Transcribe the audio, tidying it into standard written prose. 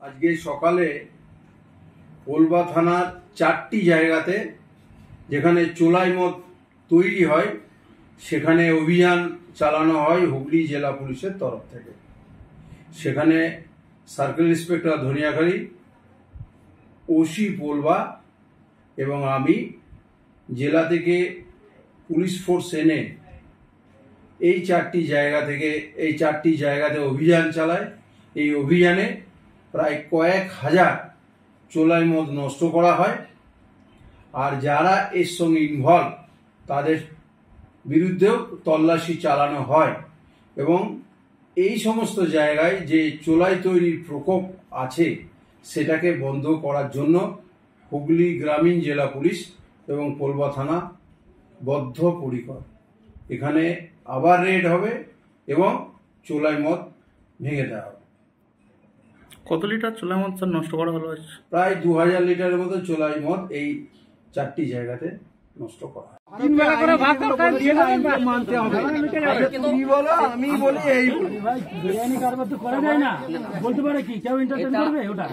আজকে সকালে পোলবা থানার 4টি জায়গাতে যেখানে চোলাই মদ তৈরি হয় সেখানে অভিযান চালানো হয় হুগলি জেলা পুলিশের তরফ থেকে। সেখানে circle inspector Dhaniakhali, OC Polba এবং আমি জেলা থেকে পুলিশ ফোর্স এনে এই 4টি জায়গাতে অভিযান চালায়। এই অভিযানে প্রায় কয়েক হাজার চোলাই মদ নষ্ট করা হয়, আর যারা এর সঙ্গে ইনভলভ তাদের বিরুদ্ধেও তল্লাশি চালানো হয় এবং এই সমস্ত জায়গায় যে চোলাই তৈরির প্রকোপ আছে সেটাকে বন্ধ করার জন্য হুগলি গ্রামীণ জেলা পুলিশ এবং পোলবা থানা বদ্ধপরিকর। এখানে আবার রেড হবে এবং চোলাই মদ ভেঙে দেওয়া হবে। কত লিটার চোলাই মদ স্যার নষ্ট করা হলো? প্রায় 2000 লিটারের মতো চোলাই মদ এই 4টি জায়গাতে নষ্ট করা হয়। আমি বলি এই বিরিয়ানি কারবার তো করা যায় না, বলতে পারে কি কেউ ইন্টারটেইন করবে ওটা।